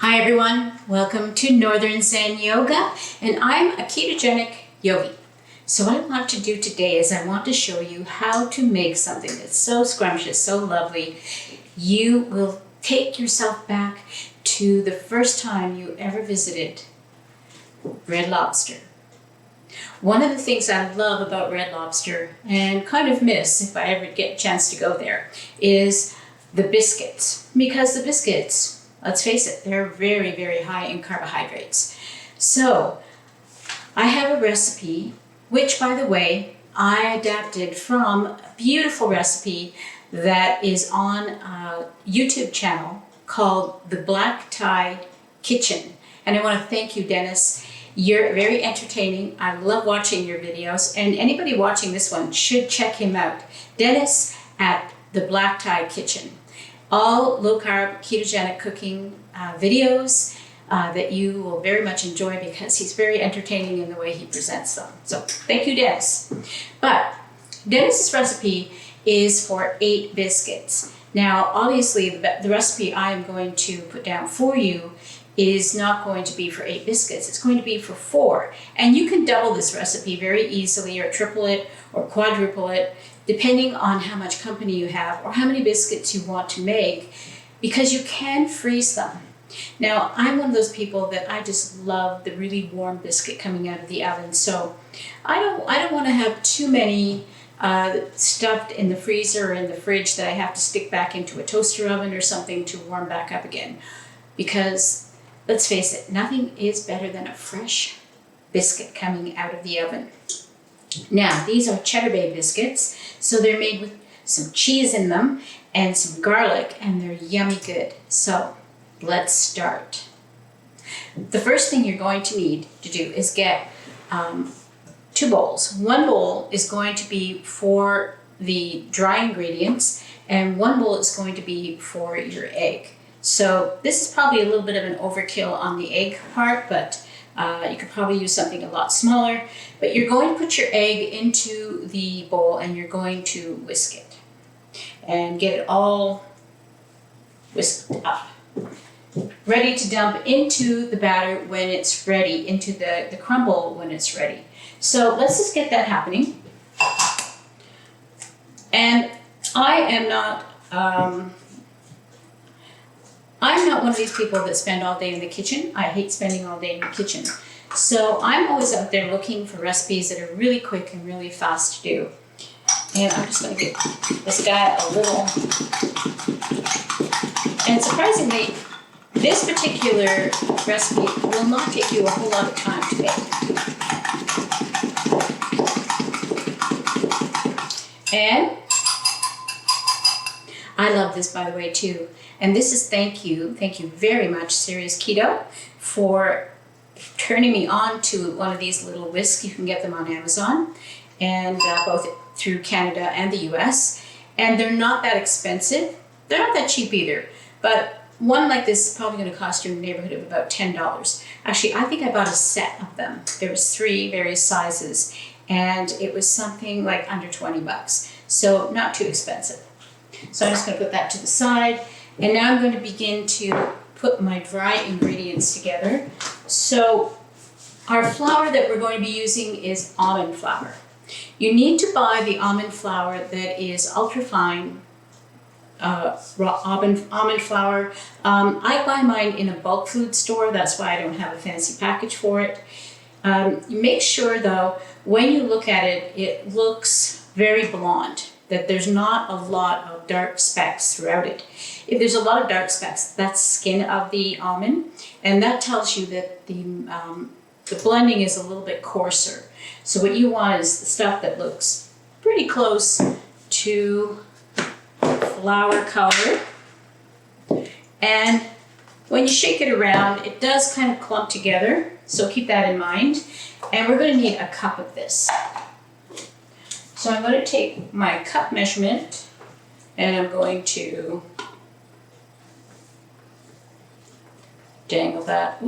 Hi everyone, welcome to Northern Zen Yoga, and I'm a ketogenic yogi. So what I want to do today is I want to show you how to make something that's so scrumptious, so lovely. You will take yourself back to the first time you ever visited Red Lobster. One of the things I love about Red Lobster, and kind of miss if I ever get a chance to go there, is the biscuits. Because the biscuits, let's face it, they're very, very high in carbohydrates. So I have a recipe, which by the way, I adapted from a beautiful recipe that is on a YouTube channel called The Black Tie Kitchen. And I want to thank you, Dennis. You're very entertaining. I love watching your videos, and anybody watching this one should check him out. Dennis at The Black Tie Kitchen. All low-carb, ketogenic cooking videos that you will very much enjoy because he's very entertaining in the way he presents them. So thank you, Dennis. But Dennis's recipe is for 8 biscuits. Now, obviously, the recipe I am going to put down for you is not going to be for 8 biscuits. It's going to be for 4. And you can double this recipe very easily, or triple it, or quadruple it, depending on how much company you have or how many biscuits you want to make, because you can freeze them. Now, I'm one of those people that I just love the really warm biscuit coming out of the oven, so I don't want to have too many stuffed in the freezer or in the fridge that I have to stick back into a toaster oven or something to warm back up again. Because, let's face it, nothing is better than a fresh biscuit coming out of the oven. Now, these are Cheddar Bay biscuits, so they're made with some cheese in them and some garlic, and they're yummy good. So, let's start. The first thing you're going to need to do is get 2 bowls. One bowl is going to be for the dry ingredients, and one bowl is going to be for your egg. So this is probably a little bit of an overkill on the egg part, but you could probably use something a lot smaller. But you're going to put your egg into the bowl and you're going to whisk it and get it all whisked up. Ready to dump into the batter when it's ready, into the crumble when it's ready. So let's just get that happening. And I'm not one of these people that spend all day in the kitchen. I hate spending all day in the kitchen. So I'm always out there looking for recipes that are really quick and really fast to do. And I'm just going to give this guy a little. And surprisingly, this particular recipe will not take you a whole lot of time to make. And I love this, by the way, too. And this is thank you very much, Serious Keto, for turning me on to one of these little whisks. You can get them on Amazon, and both through Canada and the US. And they're not that expensive. They're not that cheap either. But one like this is probably going to cost you in the neighborhood of about $10. Actually, I think I bought a set of them. There was 3 various sizes, and it was something like under 20 bucks. So not too expensive. So I'm just going to put that to the side. And now I'm going to begin to put my dry ingredients together. So our flour that we're going to be using is almond flour. You need to buy the almond flour that is ultra-fine raw almond flour. I buy mine in a bulk food store. That's why I don't have a fancy package for it. Make sure, though, when you look at it, it looks very blonde, that there's not a lot of dark specks throughout it. If there's a lot of dark specks, that's skin of the almond, and that tells you that the blending is a little bit coarser. So what you want is the stuff that looks pretty close to flour color. And when you shake it around, it does kind of clump together, so keep that in mind. And we're going to need a cup of this. So I'm going to take my cup measurement and I'm going to dangle that,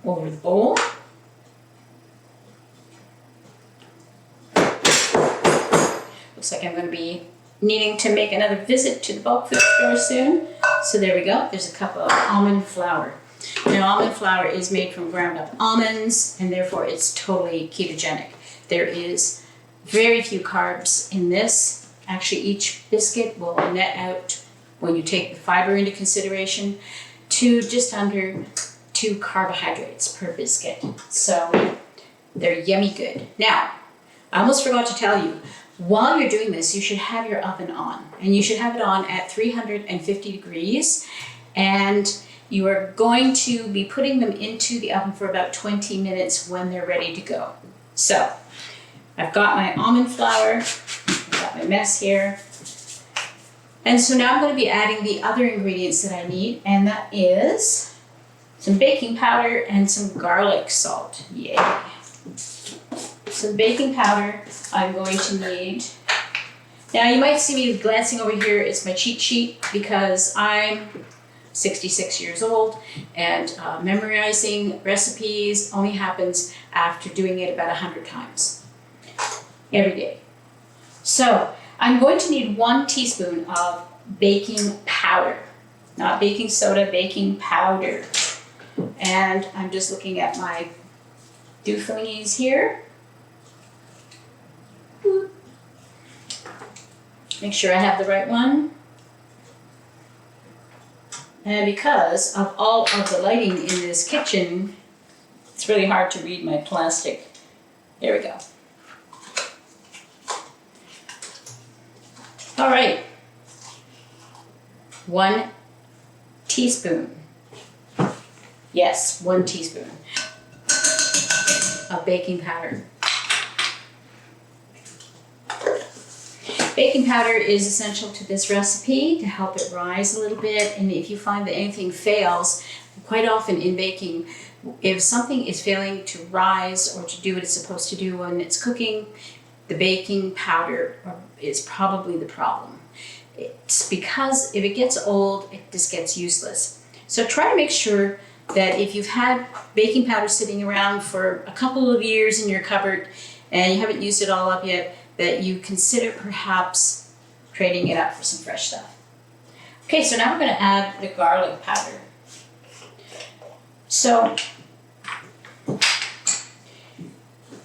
over the bowl. Looks like I'm going to be needing to make another visit to the bulk food store soon. So there we go. There's a cup of almond flour. Now, almond flour is made from ground up almonds, and therefore it's totally ketogenic. There is very few carbs in this. Actually, each biscuit will net out, when you take the fiber into consideration, to just under 2 carbohydrates per biscuit. So they're yummy good. Now, I almost forgot to tell you, while you're doing this, you should have your oven on, and you should have it on at 350 degrees, and you are going to be putting them into the oven for about 20 minutes when they're ready to go. So I've got my almond flour, I've got my mess here, and so now I'm going to be adding the other ingredients that I need, and that is some baking powder and some garlic salt. Yay! Some baking powder I'm going to need. Now you might see me glancing over here. It's my cheat sheet because I'm 66 years old, and memorizing recipes only happens after doing it about 100 times every day. So I'm going to need 1 teaspoon of baking powder, not baking soda, baking powder. And I'm just looking at my doofonies here. Make sure I have the right one. And because of all of the lighting in this kitchen, it's really hard to read my plastic. There we go. All right. 1 teaspoon. Yes, 1 teaspoon of baking powder. Baking powder is essential to this recipe to help it rise a little bit, and if you find that anything fails, quite often in baking, if something is failing to rise or to do what it's supposed to do when it's cooking, the baking powder is probably the problem. It's because if it gets old, it just gets useless. So try to make sure that if you've had baking powder sitting around for a couple of years in your cupboard and you haven't used it all up yet, that you consider perhaps trading it up for some fresh stuff. Okay, so now we're going to add the garlic powder. So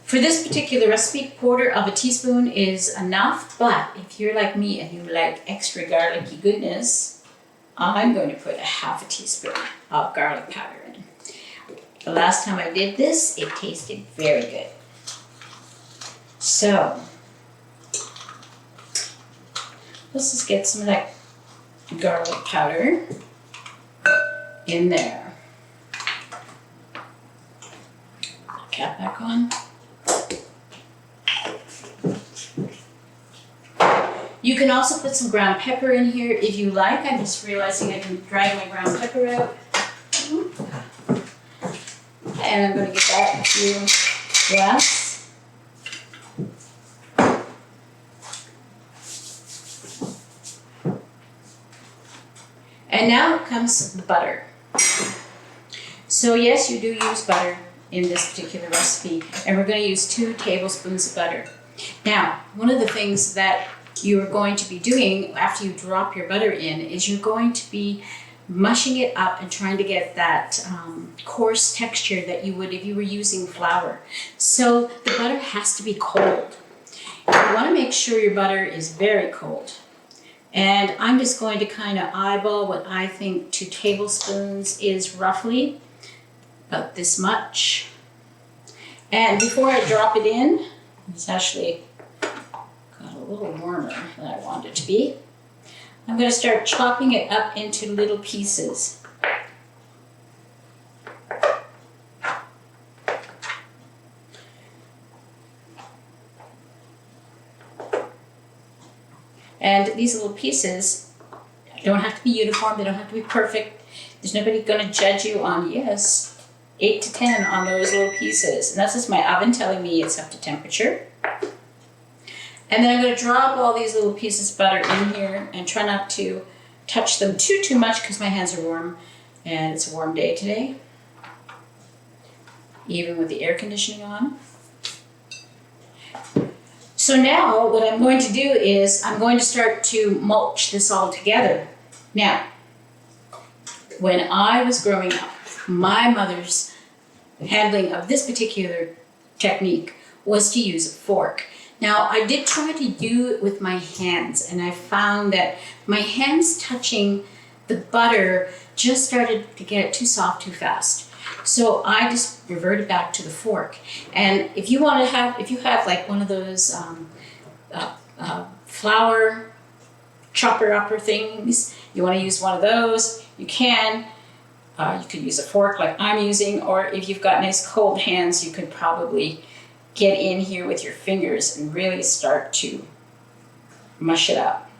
for this particular recipe, 1/4 teaspoon is enough, but if you're like me and you like extra garlicky goodness, I'm going to put 1/2 teaspoon of garlic powder in. The last time I did this, it tasted very good. So let's just get some of that garlic powder in there. Cap back on. You can also put some ground pepper in here if you like. I'm just realizing I can drag my ground pepper out. And I'm going to give that a few blasts. And now comes the butter. So yes, you do use butter in this particular recipe, and we're going to use 2 tablespoons of butter. Now, one of the things that you are going to be doing after you drop your butter in is you're going to be mushing it up and trying to get that coarse texture that you would if you were using flour. So the butter has to be cold. You want to make sure your butter is very cold. And I'm just going to kind of eyeball what I think 2 tablespoons is roughly, about this much. And before I drop it in, it's actually got a little warmer than I want it to be. I'm going to start chopping it up into little pieces. And these little pieces don't have to be uniform, they don't have to be perfect. There's nobody going to judge you on, yes, 8 to 10 on those little pieces. And that's just my oven telling me it's up to temperature. And then I'm going to drop all these little pieces of butter in here and try not to touch them too much because my hands are warm and it's a warm day today, even with the air conditioning on. So now what I'm going to do is I'm going to start to mulch this all together. Now, when I was growing up, my mother's handling of this particular technique was to use a fork. Now, I did try to do it with my hands, and I found that my hands touching the butter just started to get too soft too fast. So I just reverted back to the fork. And if you have like one of those flour chopper upper things, you want to use one of those, you can. You could use a fork like I'm using, or if you've got nice cold hands, you could probably get in here with your fingers and really start to mush it up.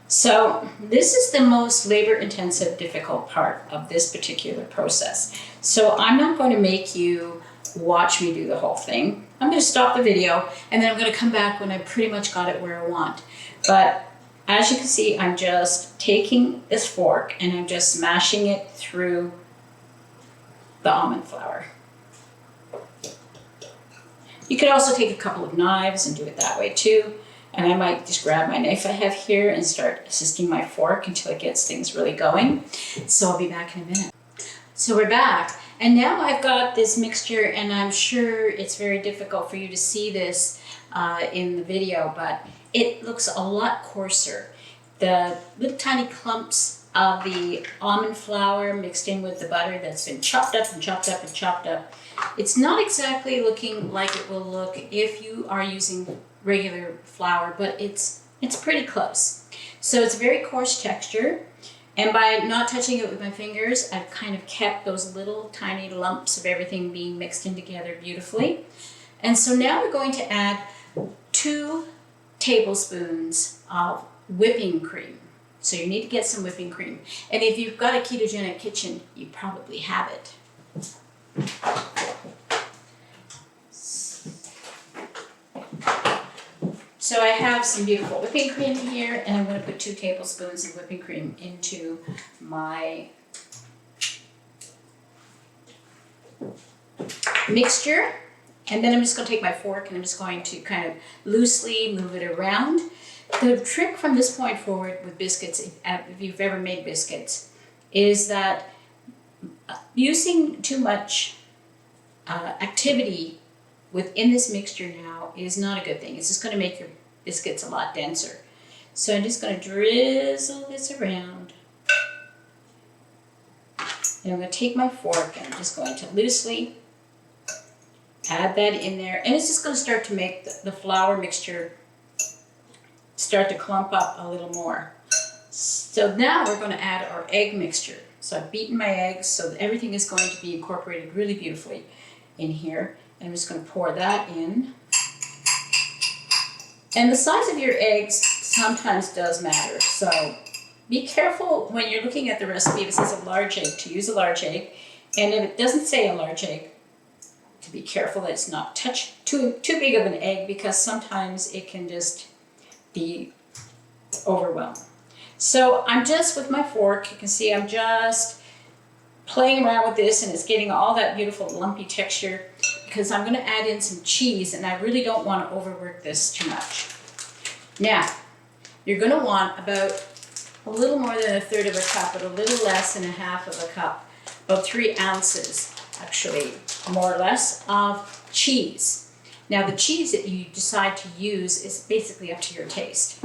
So this is the most labor-intensive, difficult part of this particular process. So I'm not going to make you watch me do the whole thing. I'm going to stop the video, and then I'm going to come back when I pretty much got it where I want. But as you can see, I'm just taking this fork and I'm just smashing it through the almond flour. You could also take a couple of knives and do it that way too. And I might just grab my knife I have here and start assisting my fork until it gets things really going. So I'll be back in a minute. So we're back. And now I've got this mixture, and I'm sure it's very difficult for you to see this in the video, but it looks a lot coarser. The little tiny clumps of the almond flour mixed in with the butter that's been chopped up and chopped up and chopped up. It's not exactly looking like it will look if you are using regular flour, but it's pretty close. So it's a very coarse texture, and by not touching it with my fingers, I've kind of kept those little tiny lumps of everything being mixed in together beautifully. And so now we're going to add 2 tablespoons of whipping cream. So you need to get some whipping cream. And if you've got a ketogenic kitchen, you probably have it. So I have some beautiful whipping cream here, and I'm going to put 2 tablespoons of whipping cream into my mixture. And then I'm just going to take my fork and I'm just going to kind of loosely move it around. The trick from this point forward with biscuits, if you've ever made biscuits, is that using too much activity within this mixture now is not a good thing. It's just going to make your biscuits a lot denser. So I'm just going to drizzle this around. And I'm going to take my fork and I'm just going to loosely add that in there. And it's just going to start to make the flour mixture start to clump up a little more. So now we're going to add our egg mixture. So I've beaten my eggs so that everything is going to be incorporated really beautifully in here. And I'm just going to pour that in. And the size of your eggs sometimes does matter. So be careful when you're looking at the recipe. If it says a large egg, to use a large egg. And if it doesn't say a large egg, to be careful that it's not too big of an egg, because sometimes it can just be overwhelmed. So I'm just with my fork, you can see I'm just playing around with this, and it's getting all that beautiful lumpy texture, because I'm going to add in some cheese, and I really don't want to overwork this too much. Now, you're going to want about a little more than 1/3 of a cup, but a little less than 1/2 of a cup, about 3 ounces, actually, more or less, of cheese. Now, the cheese that you decide to use is basically up to your taste.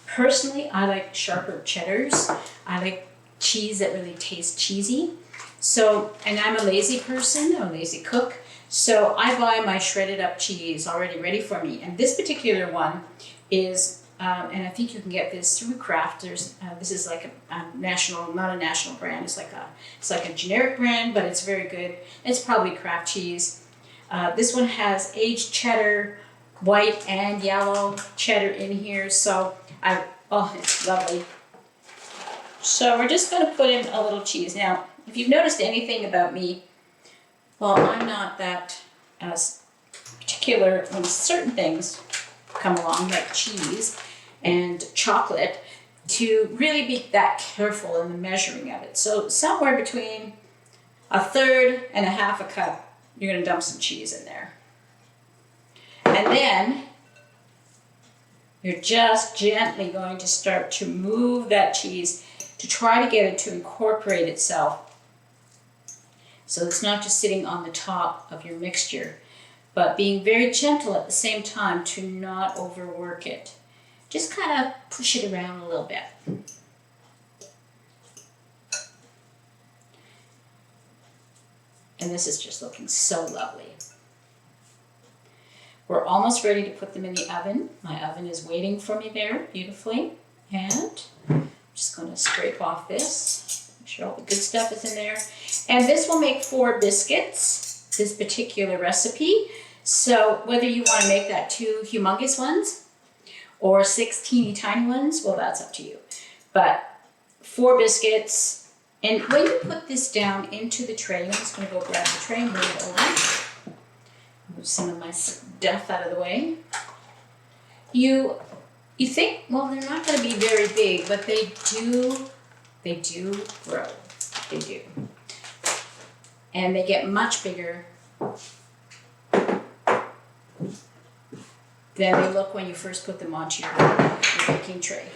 Personally, I like sharper cheddars. I like cheese that really tastes cheesy. So, and I'm a lazy person, I'm a lazy cook, so I buy my shredded up cheese already ready for me. And this particular one is, and I think you can get this through Kraft. This is like a national, not a national brand. It's like a generic brand, but it's very good. It's probably Kraft cheese. This one has aged cheddar, white and yellow cheddar in here. So it's lovely. So we're just going to put in a little cheese. Now, if you've noticed anything about me, well, I'm not that as particular when certain things come along, like cheese and chocolate, to really be that careful in the measuring of it. So somewhere between 1/3 and 1/2 a cup, you're going to dump some cheese in there. And then you're just gently going to start to move that cheese to try to get it to incorporate itself So it's not just sitting on the top of your mixture, but being very gentle at the same time to not overwork it. Just kind of push it around a little bit. And this is just looking so lovely. We're almost ready to put them in the oven. My oven is waiting for me there beautifully. And I'm just going to scrape off this. Make sure all the good stuff is in there. And this will make 4 biscuits, this particular recipe. So whether you want to make that 2 humongous ones or 6 teeny tiny ones, well, that's up to you. But 4 biscuits. And when you put this down into the tray, I'm just going to go grab the tray and bring it over. Move some of my stuff out of the way. You think, well, they're not going to be very big, but they do grow. They do. And they get much bigger than they look when you first put them onto your baking tray.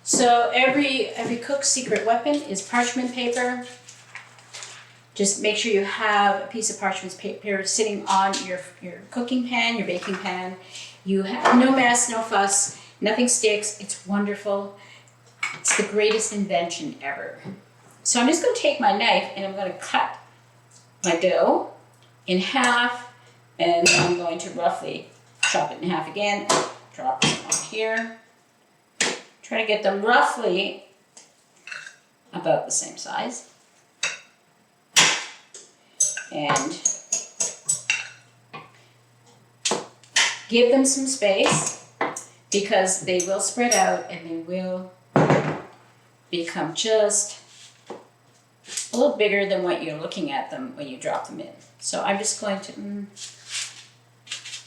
So every cook's secret weapon is parchment paper. Just make sure you have a piece of parchment paper sitting on your cooking pan, your baking pan. You have no mess, no fuss, nothing sticks. It's wonderful. It's the greatest invention ever. So I'm just going to take my knife and I'm going to cut my dough in half, and I'm going to roughly chop it in half again. Drop it on here. Try to get them roughly about the same size. And give them some space because they will spread out and they will become just a little bigger than what you're looking at them when you drop them in. So I'm just going to,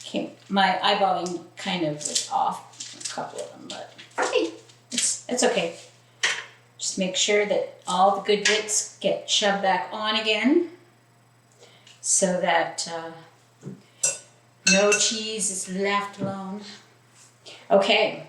okay, my eyeballing kind of was off a couple of them, but hey, it's okay. Just make sure that all the good bits get shoved back on again so that no cheese is left alone. Okay,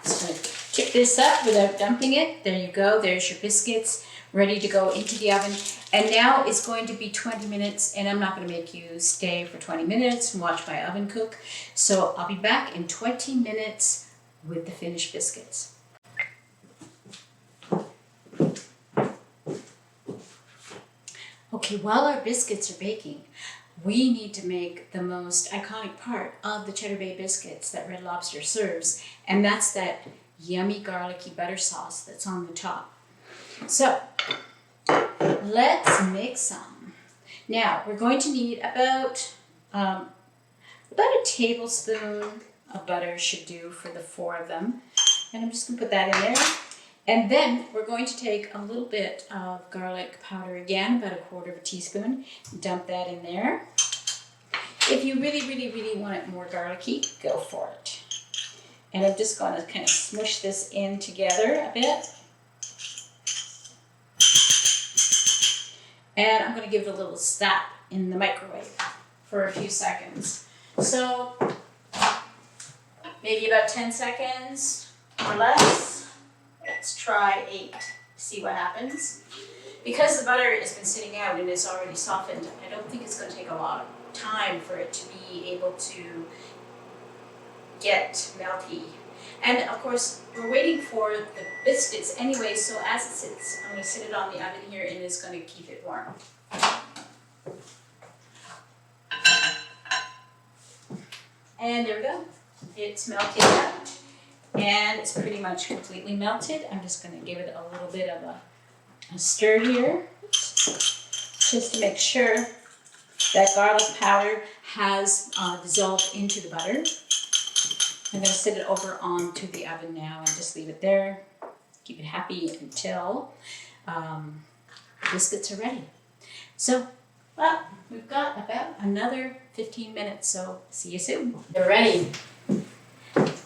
so tip this up without dumping it. There you go. There's your biscuits ready to go into the oven. And now it's going to be 20 minutes, and I'm not going to make you stay for 20 minutes and watch my oven cook. So I'll be back in 20 minutes with the finished biscuits. Okay, while our biscuits are baking, we need to make the most iconic part of the Cheddar Bay biscuits that Red Lobster serves, and that's that yummy garlicky butter sauce that's on the top. So let's make some. Now we're going to need about a tablespoon of butter should do for the 4 of them, and I'm just going to put that in there. And then we're going to take a little bit of garlic powder again, about 1/4 teaspoon, dump that in there. If you really want it more garlicky, go for it. And I'm just going to kind of smush this in together a bit. And I'm going to give it a little slap in the microwave for a few seconds. So maybe about 10 seconds or less. Let's try 8, see what happens. Because the butter has been sitting out and it's already softened, I don't think it's going to take a lot of time for it to be able to get melty. And of course, we're waiting for the biscuits anyway, so as it sits, I'm going to sit it on the oven here and it's going to keep it warm. And there we go. It's melted out. And it's pretty much completely melted. I'm just going to give it a little bit of a stir here, just to make sure that garlic powder has dissolved into the butter. I'm going to sit it over onto the oven now and just leave it there. Keep it happy until the biscuits are ready. So, well, we've got about another 15 minutes, so see you soon. They're ready.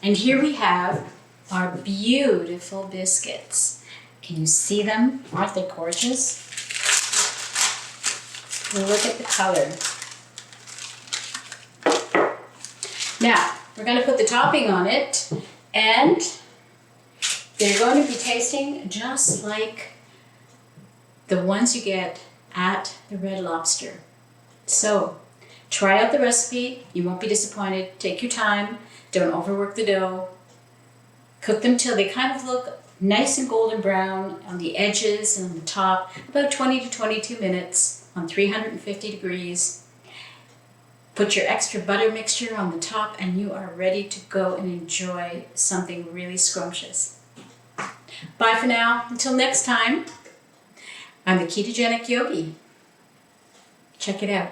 And here we have our beautiful biscuits. Can you see them? Aren't they gorgeous? Look at the color. Now, we're going to put the topping on it, and they're going to be tasting just like the ones you get at the Red Lobster. So try out the recipe. You won't be disappointed. Take your time. Don't overwork the dough. Cook them till they kind of look nice and golden brown on the edges and on the top, about 20 to 22 minutes on 350 degrees. Put your extra butter mixture on the top and you are ready to go and enjoy something really scrumptious. Bye for now. Until next time, I'm the Ketogenic Yogi. Check it out.